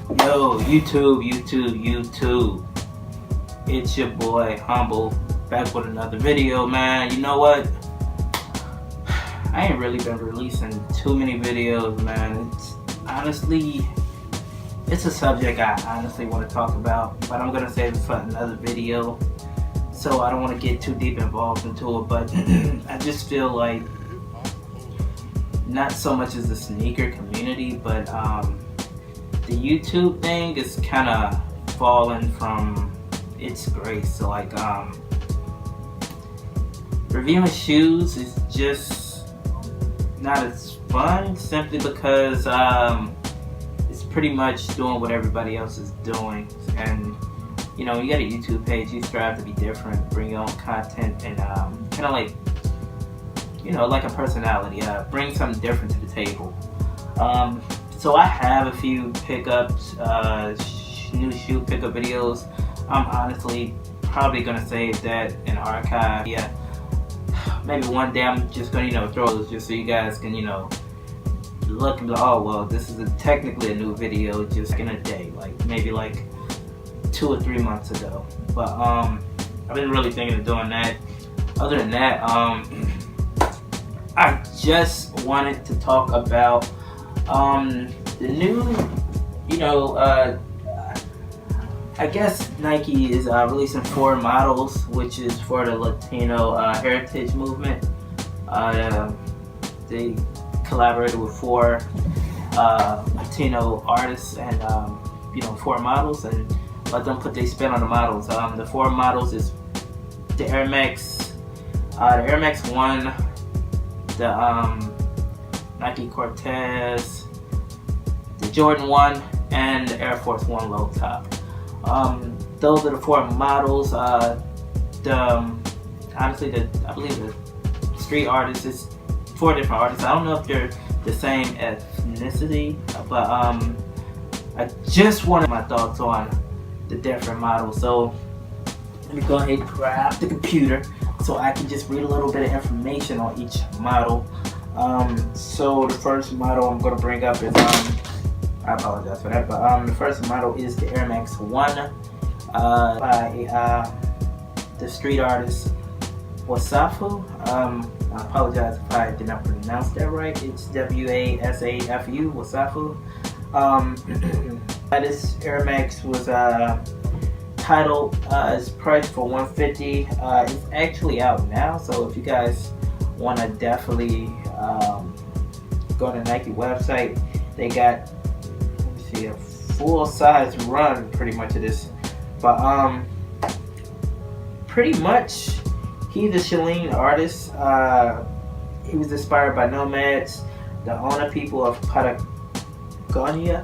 Yo, YouTube. It's your boy Humble back with another video, man. You know what? I ain't really been releasing too many videos, man. It's a subject I honestly want to talk about, but I'm gonna save it for another video. So I don't want to get too deep involved into it, but I just feel like not so much as the sneaker community, but the YouTube thing is kind of fallen from its grace. So like reviewing shoes is just not as fun, simply because it's pretty much doing what everybody else is doing. And you know, you got a YouTube page, you strive to be different, bring your own content, and kind of like, you know, like a personality, bring something different to the table. So I have a few pickups, new shoe pickup videos. I'm honestly probably gonna save that in archive. Yeah, maybe one day I'm just gonna, you know, throw those just so you guys can, you know, look and be like, oh well, this is technically a new video just in a day, like maybe like 2 or 3 months ago. But I've been really thinking of doing that. Other than that, I just wanted to talk about the new, you know, I guess Nike is releasing 4 models, which is for the Latino heritage movement. They collaborated with 4 Latino artists and you know, 4 models, and let them put their spin on the models. The 4 models is the Air Max 1, the Nike Cortez, the Jordan 1, and the Air Force 1 low top. Those are the 4 models. Honestly, I believe the street artists is 4 different artists. I don't know if they're the same ethnicity, but I just wanted my thoughts on the different models. So let me go ahead and grab the computer so I can just read a little bit of information on each model. So the first model I'm going to bring up is, I apologize for that, but the first model is the Air Max 1 by the street artist Wasafu. I apologize if I did not pronounce that right. It's W-A-S-A-F-U, Wasafu. This Air Max was titled, it's priced for $150. It's actually out now, so if you guys want to definitely go to the Nike website, they got, let me see, a full size run pretty much of this. But pretty much he's a Chilean artist. He was inspired by nomads, the owner people of Patagonia.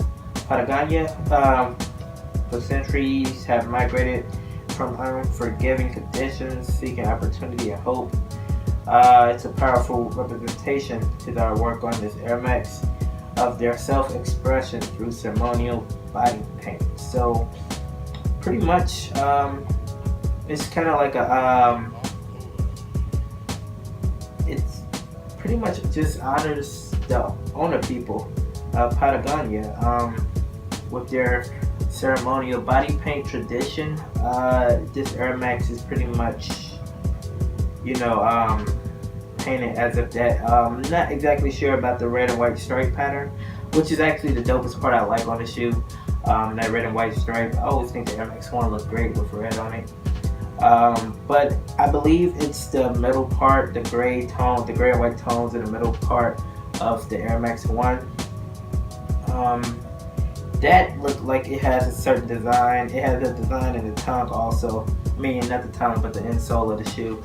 For centuries have migrated from unforgiving conditions, seeking opportunity and hope. It's a powerful representation to our work on this Air Max of their self-expression through ceremonial body paint. So pretty much it's kind of like a it's pretty much just honors the owner people of Patagonia with their ceremonial body paint tradition. This Air Max is pretty much, you know, painted as if that, not exactly sure about the red and white stripe pattern, which is actually the dopest part I like on the shoe. That red and white stripe. I always think the Air Max 1 looks great with red on it. But I believe it's the middle part, the gray tone, the gray and white tones in the middle part of the Air Max 1. That looked like it has a certain design. It has a design in the tongue also. I mean, not the tongue, but the insole of the shoe.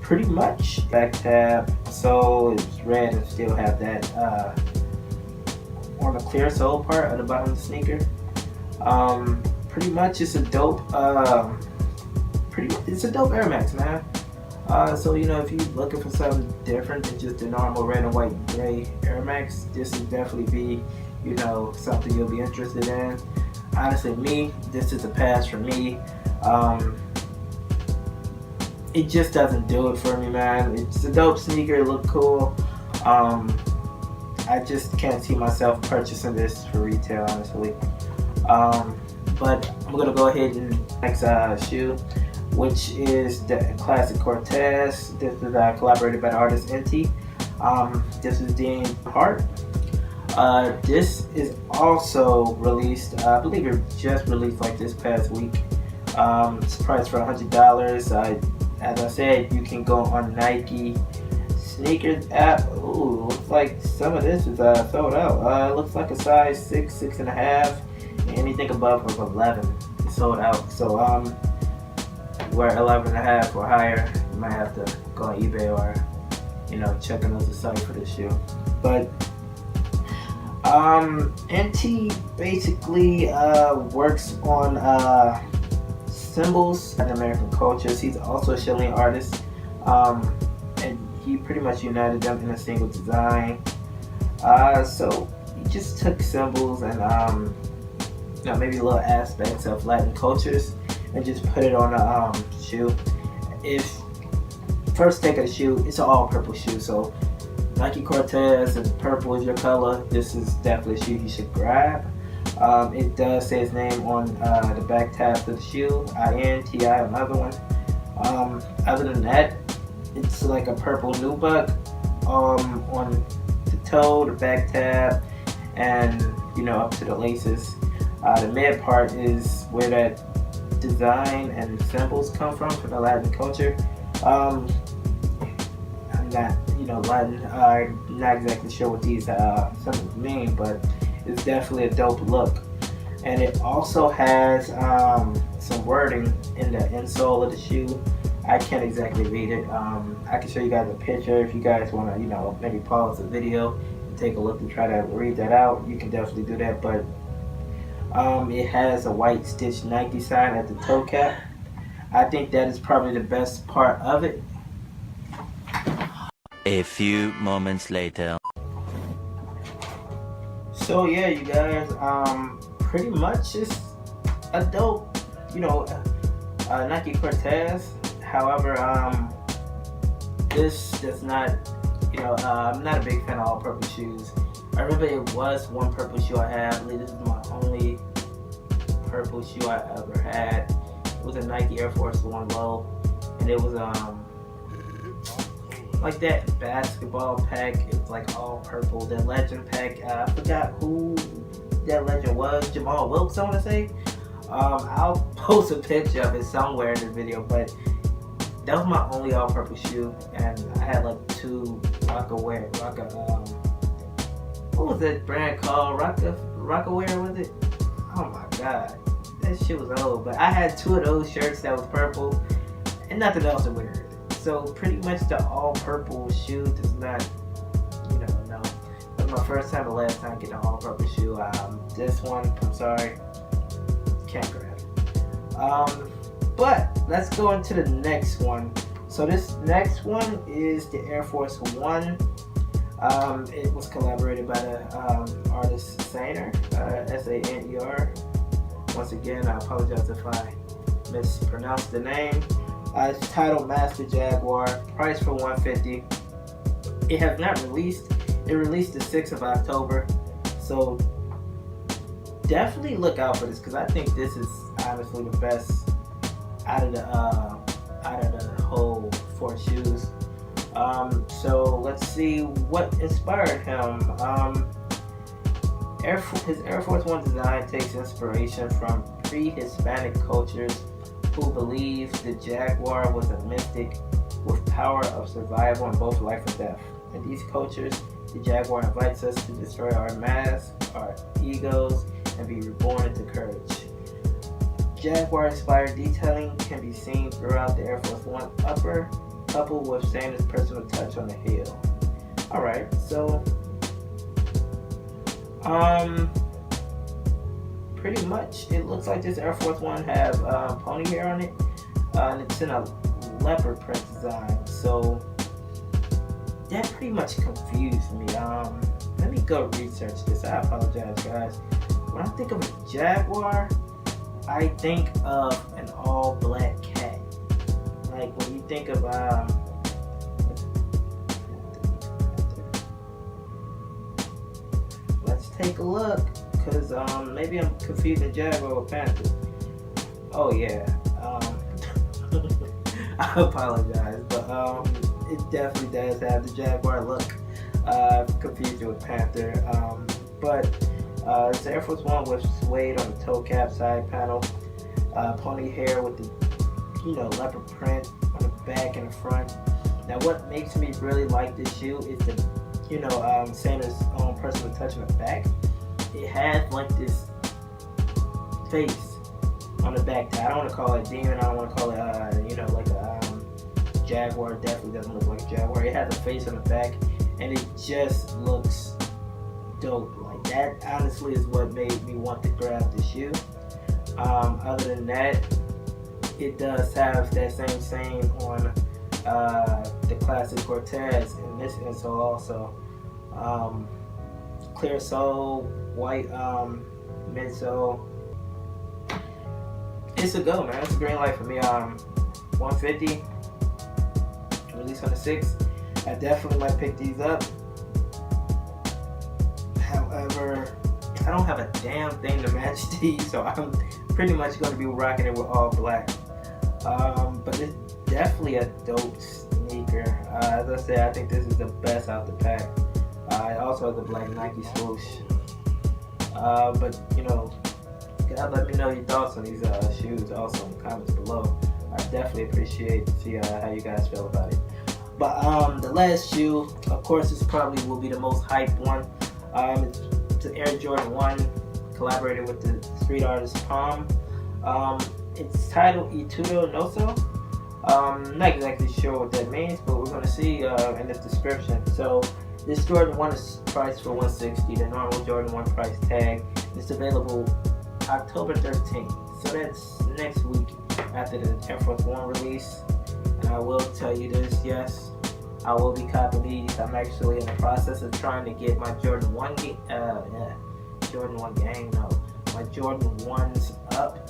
Pretty much back tab, so it's red and still have that on the clear sole part at the bottom of the sneaker. Pretty much it's a dope. It's a dope Air Max, man. So you know, if you're looking for something different than just the normal red and white gray Air Max, this would definitely be, you know, something you'll be interested in. Honestly, this is a pass for me. It just doesn't do it for me, man. It's a dope sneaker, it look cool. I just can't see myself purchasing this for retail, honestly. But I'm gonna go ahead and next shoe, which is the classic Cortez. This is collaborated by the artist NT. This is Dean Hart. This is also released, I believe it just released like this past week. It's priced for $100. As I said, you can go on Nike Snkr app. Ooh, looks like some of this is sold out. It looks like a size 6, 6.5, and anything above 11 is sold out. So where 11.5 or higher, you might have to go on eBay or check another site for this shoe. But NT basically works on symbols and American cultures. He's also a Chilean artist, and he pretty much united them in a single design. So he just took symbols and maybe little aspects of Latin cultures and just put it on a shoe. If first take of the shoe, it's an all purple shoe, so Nike Cortez and purple is your color. This is definitely a shoe you should grab. It does say his name on the back tab of the shoe, INTI, another one. Other than that, it's like a purple nubuck on the toe, the back tab, and up to the laces. The mid part is where that design and symbols come from the Latin culture. I'm not, Latin. I'm not exactly sure what these symbols mean, but it's definitely a dope look. And it also has some wording in the insole of the shoe. I can't exactly read it. I can show you guys a picture if you guys want to, maybe pause the video and take a look and try to read that out. You can definitely do that, but it has a white stitched Nike sign at the toe cap. I think that is probably the best part of it. A few moments later. So yeah, you guys, pretty much it's a dope, Nike Cortez. However, this does not, I'm not a big fan of all purple shoes. I remember it was one purple shoe I had. I believe this is my only purple shoe I ever had. It was a Nike Air Force One Low, and it was like that basketball pack. It was like all purple. The legend pack. I forgot who that legend was. Jamal Wilkes, I want to say. I'll post a picture of it somewhere in the video, but that was my only all purple shoe, and I had like two Rockaware. What was that brand called? Rockaware, was it? Oh my god, that shit was old. But I had two of those shirts that was purple, and nothing else to wear. So pretty much the all purple shoe does not, no. That was my first time, the last time getting an all purple shoe. This one, I'm sorry, can't grab it. But let's go into the next one. So this next one is the Air Force One. It was collaborated by the artist Snkr, Saner. Once again, I apologize if I mispronounced the name. It's titled Master Jaguar, priced for $150. It has not released. It released the 6th of October. So definitely look out for this, because I think this is honestly the best out of the whole 4 shoes. So let's see what inspired him. His Air Force One design takes inspiration from pre-Hispanic cultures who believed the Jaguar was a mystic with power of survival in both life and death. In these cultures, the Jaguar invites us to destroy our masks, our egos, and be reborn into courage. Jaguar-inspired detailing can be seen throughout the Air Force One upper, coupled with Saner's personal touch on the heel. Alright, so pretty much it looks like this Air Force One have pony hair on it, and it's in a leopard print design. So that pretty much confused me. Let me go research this. I apologize, guys. When I think of a Jaguar, I think of an all-black cat. Like when you think of take a look, because maybe I'm confusing Jaguar with Panther. Oh yeah, I apologize, but it definitely does have the Jaguar look. Confused it with Panther, but it's the Air Force One with suede on the toe cap, side panel, pony hair with the leopard print on the back and the front. Now, what makes me really like this shoe is the Santa's own personal touch on the back. It has like this face on the back. I don't want to call it demon. I don't want to call it like a Jaguar. It definitely doesn't look like a Jaguar. It has a face on the back, and it just looks dope. Like that, honestly, is what made me want to grab the shoe. Other than that, it does have that same saying on the classic Cortez in this insole also. Clear sole, white midsole. It's a go, man. It's a green light for me. 150, released on the 6th. I definitely might pick these up. However, I don't have a damn thing to match these, so I'm pretty much going to be rocking it with all black. But it's definitely a dope sneaker. As I said, I think this is the best out the pack. It also has a black Nike swoosh. But God, let me know your thoughts on these shoes also in the comments below. I definitely appreciate to see how you guys feel about it. But the last shoe, of course, this probably will be the most hyped one. It's the Air Jordan 1, collaborated with the street artist Palm. It's titled Etudo Noso. Not exactly sure what that means, but we're going to see in the description. So this Jordan 1 is priced for $160, the normal Jordan 1 price tag. It's available October 13th, so that's next week after the Air Force One release. And I will tell you this, yes, I will be copying these. I'm actually in the process of trying to get my Jordan 1 my Jordan 1s up.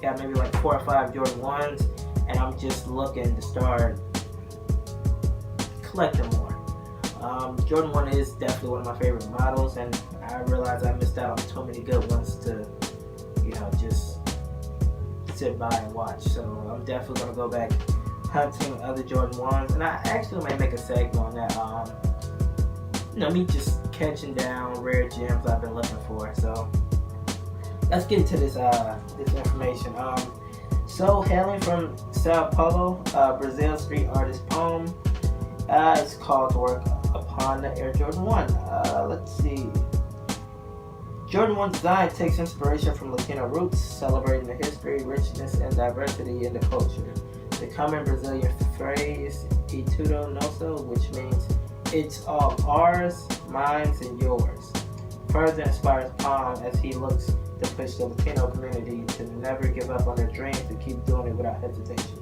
Got maybe like 4 or 5 Jordan 1s, and I'm just looking to start collecting more. Jordan 1 is definitely one of my favorite models, and I realized I missed out on too many good ones to, just sit by and watch. So I'm definitely going to go back hunting other Jordan 1s, and I actually might make a segment on that. Me just catching down rare gems I've been looking for. So let's get into this information. So hailing from Sao Paulo, Brazil, street artist Palm. It's called to work upon the Air Jordan 1. Let's see. Jordan 1 design takes inspiration from Latino roots, celebrating the history, richness, and diversity in the culture. The common Brazilian phrase, "E tudo nosso," which means "it's all ours, mine, and yours," further inspires Palm as he looks to push the Latino community to never give up on their dreams and keep doing it without hesitation.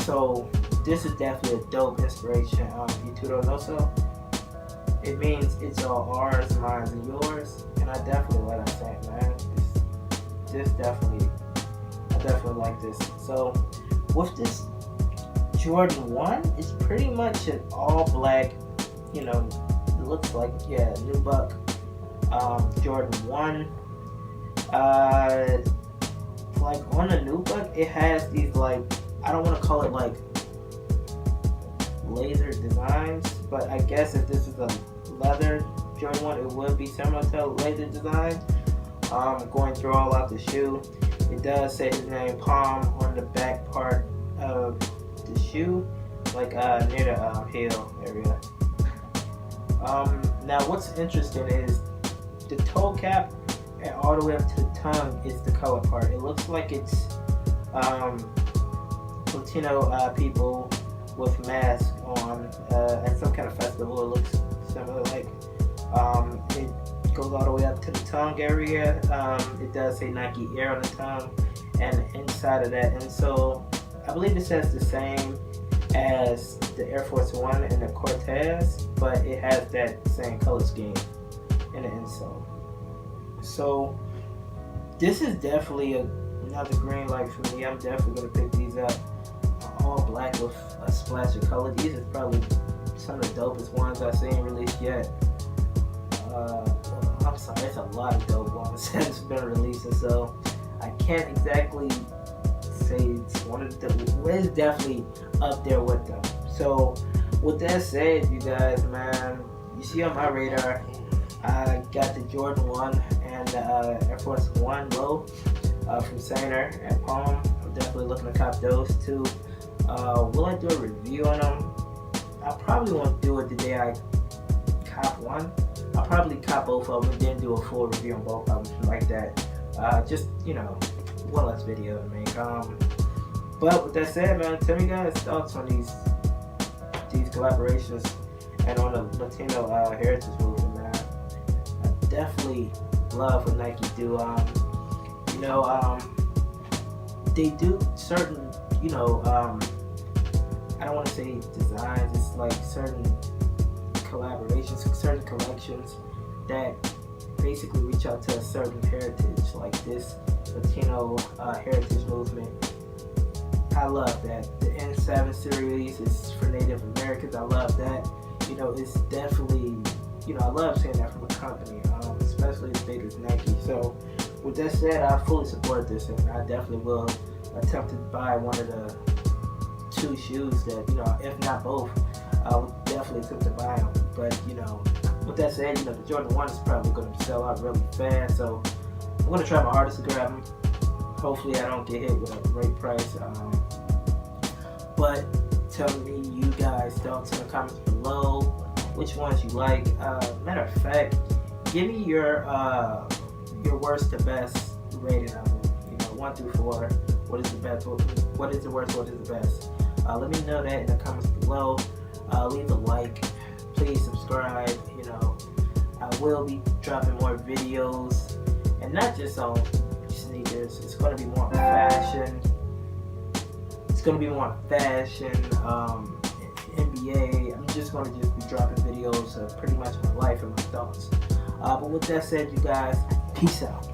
So this is definitely a dope inspiration. "E tudo nosso." It means it's all ours, mine, and yours. And I definitely like that saying, man. I definitely like this. So with this Jordan 1, it's pretty much an all black, it looks like, nubuck Jordan 1. Like on the nubuck, it has these like, I don't want to call it like laser designs, but I guess if this is a leather Jordan 1, it would be similar to a laser design. Going through all out the shoe, it does say his name Palm on the back part of the shoe, like near the heel area. Now what's interesting is the toe cap and all the way up to the tongue is the color part. It looks like it's Latino people with masks on at some kind of festival. It looks similar, like it goes all the way up to the tongue area. It does say Nike Air on the tongue, and inside of that insole, I believe it says the same as the Air Force One and the Cortez, but it has that same color scheme in the insole. So this is definitely another green light for me. I'm definitely gonna pick these up. All black with a splash of color. These are probably some of the dopest ones I've seen released yet. sorry, it's a lot of dope ones that's been releasing. So I can't exactly say it's one of the, it's definitely up there with them. So with that said, you guys, man, you see on my radar, I got the Jordan 1 and the Air Force 1 low from Snkr and Palm. I'm definitely looking to cop those too. Will I do a review on them? I probably won't do it the day I cop one. I'll probably cop both of them and then do a full review on both of them like that. Just, you know, one less video to make. But with that said, man, tell me guys thoughts on these collaborations and on the Latino heritage movement, man. I definitely love what Nike do. You know, they do certain, you know, I don't want to say designs, it's like certain collaborations, certain collections that basically reach out to a certain heritage, like this Latino heritage movement. I love that. The N7 series is for Native Americans. I love that. You know, it's definitely, you know, I love seeing that from a company, especially as big as Nike. So with that said, I fully support this, and I definitely will attempt to buy one of the two shoes that, you know, if not both, I would definitely attempt to buy them. But, you know, with that said, you know, the Jordan 1 is probably going to sell out really fast, so I'm going to try my hardest to grab them. Hopefully I don't get hit with a great price. But tell me you guys thoughts in the comments below, which ones you like. Matter of fact, give me your worst to best rating of them. You know, 1 through 4. What is the best? What is the worst? What is the best? Let me know that in the comments below. Leave a like. Please subscribe. You know, I will be dropping more videos, and not just on sneakers. It's going to be more on fashion. It's going to be more on fashion, NBA. I'm just going to be dropping videos of pretty much my life and my thoughts. But with that said, you guys, peace out.